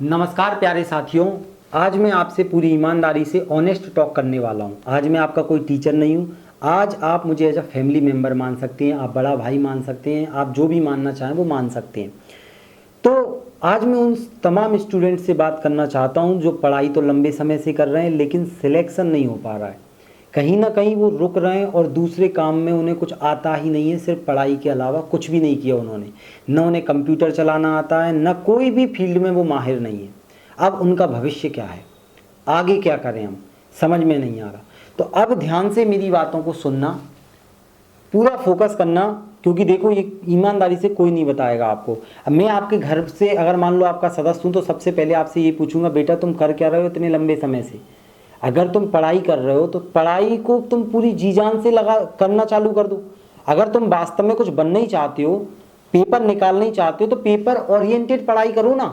नमस्कार प्यारे साथियों। आज मैं आपसे पूरी ईमानदारी से ऑनेस्ट टॉक करने वाला हूं। आज मैं आपका कोई टीचर नहीं हूं। आज आप मुझे एज अ फैमिली मेम्बर मान सकते हैं, आप बड़ा भाई मान सकते हैं, आप जो भी मानना चाहें वो मान सकते हैं। तो आज मैं उन तमाम स्टूडेंट से बात करना चाहता हूं जो पढ़ाई तो लंबे समय से कर रहे हैं लेकिन सिलेक्शन नहीं हो पा रहा है। कहीं ना कहीं वो रुक रहे हैं और दूसरे काम में उन्हें कुछ आता ही नहीं है। सिर्फ पढ़ाई के अलावा कुछ भी नहीं किया उन्होंने। न उन्हें कंप्यूटर चलाना आता है, न कोई भी फील्ड में वो माहिर नहीं है। अब उनका भविष्य क्या है, आगे क्या करें, हम समझ में नहीं आ रहा। तो अब ध्यान से मेरी बातों को सुनना, पूरा फोकस करना, क्योंकि देखो ये ईमानदारी से कोई नहीं बताएगा आपको। अब मैं आपके घर से अगर मान लो आपका सदस्य हूँ तो सबसे पहले आपसे ये पूछूंगा, बेटा तुम कर क्या रहे हो इतने लंबे समय से। अगर तुम पढ़ाई कर रहे हो तो पढ़ाई को तुम पूरी जी जान से लगा करना चालू कर दो। अगर तुम वास्तव में कुछ बनना ही चाहते हो, पेपर निकालना ही चाहते हो, तो पेपर ओरिएंटेड पढ़ाई करो ना।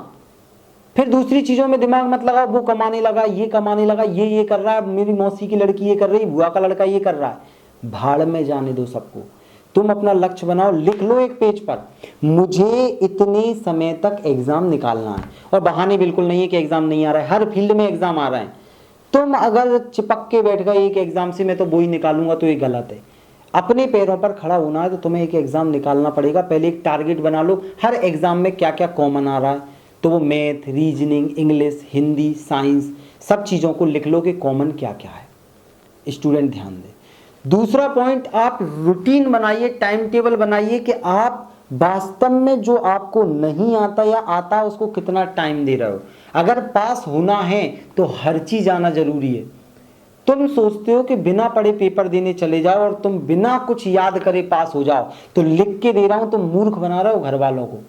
फिर दूसरी चीज़ों में दिमाग मत लगाओ, वो कमाने लगा, ये कमाने लगा, ये कर रहा है, मेरी मौसी की लड़की ये कर रही, बुआ का लड़का ये कर रहा है। भाड़ में जाने दो सबको। तुम अपना लक्ष्य बनाओ, लिख लो एक पेज पर, मुझे इतने समय तक एग्जाम निकालना है। और बहाने बिल्कुल नहीं है कि एग्जाम नहीं आ रहा है, हर फील्ड में एग्जाम आ रहा है। तुम अगर चिपक के बैठ गए एक एग्जाम से, मैं तो वो ही निकालूंगा, तो ये गलत है। अपने पैरों पर खड़ा होना है तो तुम्हें एक एग्जाम निकालना पड़ेगा। पहले एक टारगेट बना लो, हर एग्जाम में क्या क्या कॉमन आ रहा है, तो वो math, reasoning, English, Hindi, science, सब चीज़ों को लिख लो कि कॉमन क्या क्या है। स्टूडेंट ध्यान दें। दूसरा पॉइंट, आप रूटीन बनाइए, टाइम टेबल बनाइए कि आप वास्तव में जो आपको नहीं आता या आता है उसको कितना टाइम दे रहे हो। अगर पास होना है तो हर चीज आना जरूरी है। तुम सोचते हो कि बिना पढ़े पेपर देने चले जाओ और तुम बिना कुछ याद करे पास हो जाओ, तो लिख के दे रहा हूं, तुम मूर्ख बना रहे हो घर वालों को,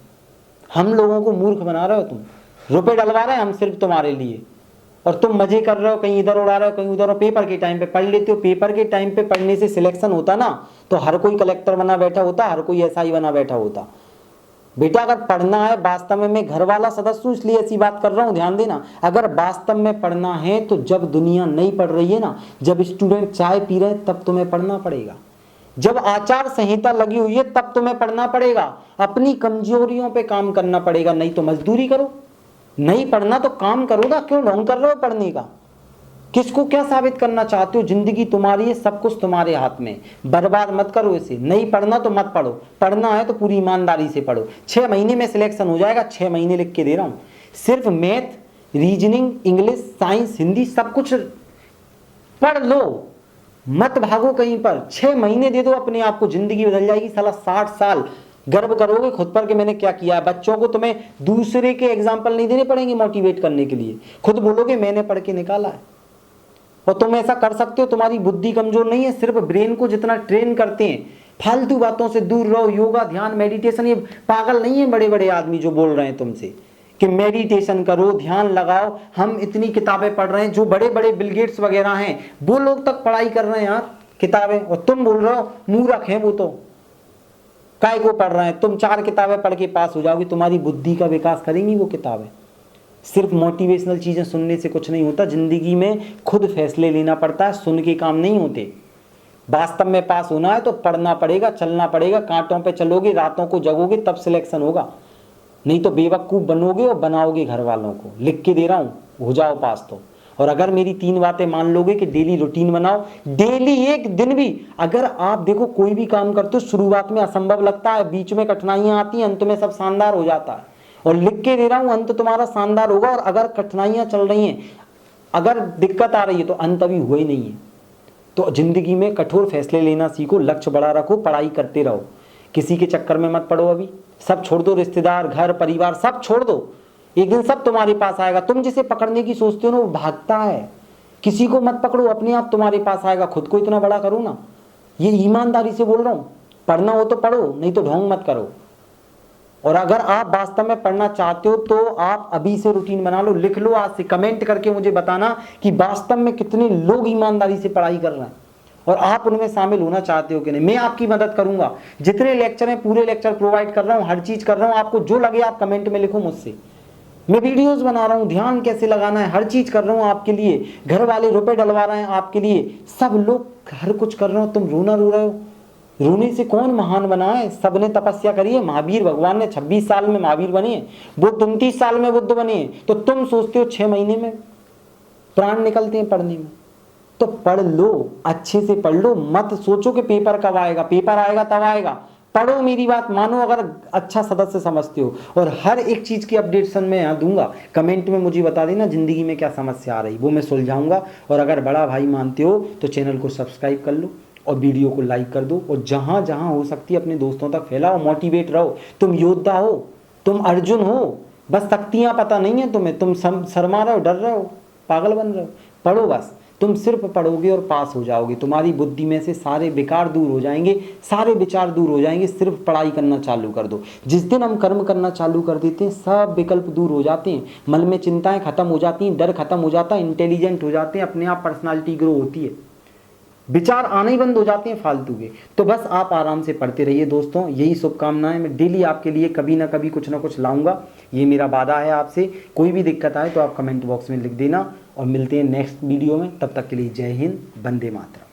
हम लोगों को मूर्ख बना रहे हो। तुम रुपए डलवा रहे हैं हम सिर्फ तुम्हारे लिए, और तुम मजे कर रहे हो, कहीं इधर उड़ा रहे हो, कहीं उधर। पेपर के टाइम पे पढ़ लेते हो। पेपर के टाइम पे पढ़ने से सिलेक्शन होता ना, तो हर कोई कलेक्टर बना बैठा होता, हर कोई एसआई बना बैठा होता। बेटा अगर पढ़ना है, वास्तव में मैं घर वाला सदस्य हूं इसलिए ऐसी बात कर रहा हूं, ध्यान देना। अगर वास्तव में पढ़ना है तो जब दुनिया नहीं पढ़ रही है ना, जब स्टूडेंट चाय पी रहे हैं, तब तुम्हें पढ़ना पड़ेगा। जब आचार संहिता लगी हुई है तब तुम्हें पढ़ना पड़ेगा। अपनी कमजोरियों पे काम करना पड़ेगा, नहीं तो मजदूरी करो। नहीं पढ़ना तो काम करो ना, क्यों ढोंग कर रहे हो पढ़ने का। किसको क्या साबित करना चाहते हो। जिंदगी तुम्हारी है, सब कुछ तुम्हारे हाथ में। बर्बाद मत करो इसे। नहीं पढ़ना तो मत पढ़ो, पढ़ना है तो पूरी ईमानदारी से पढ़ो। 6 महीने में सिलेक्शन हो जाएगा, 6 महीने लिख के दे रहा हूं। सिर्फ math, reasoning, English, science, Hindi सब कुछ पढ़ लो, मत भागो कहीं पर। 6 महीने दे दो अपने आप को, जिंदगी बदल जाएगी। साला 60 साल गर्व करोगे खुद पर कि मैंने क्या किया है। बच्चों को तुम्हें दूसरे के एग्जाम्पल नहीं देने पड़ेंगे मोटिवेट करने के लिए, खुद बोलोगे मैंने पढ़ के निकाला है। और तुम ऐसा कर सकते हो, तुम्हारी बुद्धि कमजोर नहीं है। सिर्फ ब्रेन को जितना ट्रेन करते हैं, फालतू बातों से दूर रहो। योगा, ध्यान, मेडिटेशन, ये पागल नहीं है बड़े बड़े आदमी जो बोल रहे हैं तुमसे कि मेडिटेशन करो, ध्यान लगाओ। हम इतनी किताबें पढ़ रहे हैं, जो बड़े बड़े बिल गेट्स वगैरह हैं वो लोग तक पढ़ाई कर रहे हैं यार किताबें, और तुम बोल रहे हो मूर्ख हैं वो। तो काय को पढ़ रहे हैं। तुम 4 किताबें पढ़ के पास हो जाओगी, तुम्हारी बुद्धि का विकास करेंगी वो किताबें। सिर्फ मोटिवेशनल चीजें सुनने से कुछ नहीं होता। जिंदगी में खुद फैसले लेना पड़ता है, सुन के काम नहीं होते। वास्तव में पास होना है तो पढ़ना पड़ेगा, चलना पड़ेगा। कांटों पे चलोगे, रातों को जगोगे, तब सिलेक्शन होगा। नहीं तो बेवकूफ बनोगे और बनाओगे घर वालों को। लिख के दे रहा हूं, हो जाओ पास तो। और अगर मेरी 3 बातें मान लोगे कि डेली रूटीन बनाओ, डेली एक दिन भी, अगर आप देखो कोई भी काम करते हो शुरुआत में असंभव लगता है, बीच में कठिनाइयां आती हैं, अंत में सब शानदार हो जाता है। और लिख के दे रहा हूं, अंत तुम्हारा शानदार होगा। और अगर कठिनाइयां चल रही हैं, अगर दिक्कत आ रही है, तो अंत अभी हुआ ही नहीं है। तो जिंदगी में कठोर फैसले लेना सीखो, लक्ष्य बड़ा रखो, पढ़ाई करते रहो, किसी के चक्कर में मत पड़ो। अभी सब छोड़ दो, रिश्तेदार, घर परिवार सब छोड़ दो। एक दिन सब तुम्हारे पास आएगा। तुम जिसे पकड़ने की सोचते हो ना, वो भागता है। किसी को मत पकड़ो, अपने आप तुम्हारे पास आएगा। खुद को इतना बड़ा करो ना, ये ईमानदारी से बोल रहा हूं। पढ़ना हो तो पढ़ो, नहीं तो ढोंग मत करो। और अगर आप वास्तव में पढ़ना चाहते हो तो आप अभी से रूटीन बना लो, लिख लो आज से। कमेंट करके मुझे बताना कि वास्तव में कितने लोग ईमानदारी से पढ़ाई कर रहे हैं और आप उनमें शामिल होना चाहते हो कि नहीं। मैं आपकी मदद करूंगा, जितने लेक्चर हैं पूरे लेक्चर प्रोवाइड कर रहा हूं, हर चीज कर रहा हूं। आपको जो लगे आप कमेंट में लिखो मुझसे। मैं वीडियोस बना रहा हूं, ध्यान कैसे लगाना है, हर चीज कर रहा हूं आपके लिए। घर वाले रुपए डलवा रहे हैं आपके लिए, सब लोग हर कुछ कर रहे हो, तुम रोना रो रहे हो। रोने से कौन महान बना है? सबने तपस्या करी है। महावीर भगवान ने 26 साल में महावीर बने हैं, बुद्ध 29 साल में बुद्ध बने हैं। तो तुम सोचते हो 6 महीने में प्राण निकलते हैं पढ़ने में? तो पढ़ लो, अच्छे से पढ़ लो, मत सोचो कि पेपर कब आएगा। पेपर आएगा तब आएगा, पढ़ो, मेरी बात मानो अगर अच्छा सदस्य समझते हो। और हर एक चीज़ की अपडेशन मैं यहाँ दूंगा। कमेंट में मुझे बता देना ज़िंदगी में क्या समस्या आ रही, वो मैं सुलझाऊंगा। और अगर बड़ा भाई मानते हो तो चैनल को सब्सक्राइब कर लो और वीडियो को लाइक कर दो, और जहाँ जहाँ हो सकती है अपने दोस्तों तक फैलाओ। मोटिवेट रहो, तुम योद्धा हो, तुम अर्जुन हो, बस शक्तियाँ पता नहीं है तुम्हें, तुम शर्मा रहे हो, डर रहे हो, पागल बन रहे हो। पढ़ो बस, तुम सिर्फ पढ़ोगे और पास हो जाओगे। तुम्हारी बुद्धि में से सारे विकार दूर हो जाएंगे, सारे विचार दूर हो जाएंगे। सिर्फ पढ़ाई करना चालू कर दो। जिस दिन हम कर्म करना चालू कर देते हैं, सब विकल्प दूर हो जाते हैं, मन में चिंताएं खत्म हो जाती हैं, डर खत्म हो जाता है, इंटेलिजेंट हो जाते हैं, अपने आप पर्सनालिटी ग्रो होती है, विचार आने ही बंद हो जाते हैं फालतू के। तो बस आप आराम से पढ़ते रहिए दोस्तों, यही शुभकामनाएं। मैं डेली आपके लिए कभी ना कभी कुछ ना कुछ लाऊंगा, ये मेरा वादा है आपसे। कोई भी दिक्कत आए तो आप कमेंट बॉक्स में लिख देना, और मिलते हैं नेक्स्ट वीडियो में। तब तक के लिए जय हिंद, वंदे मातरम।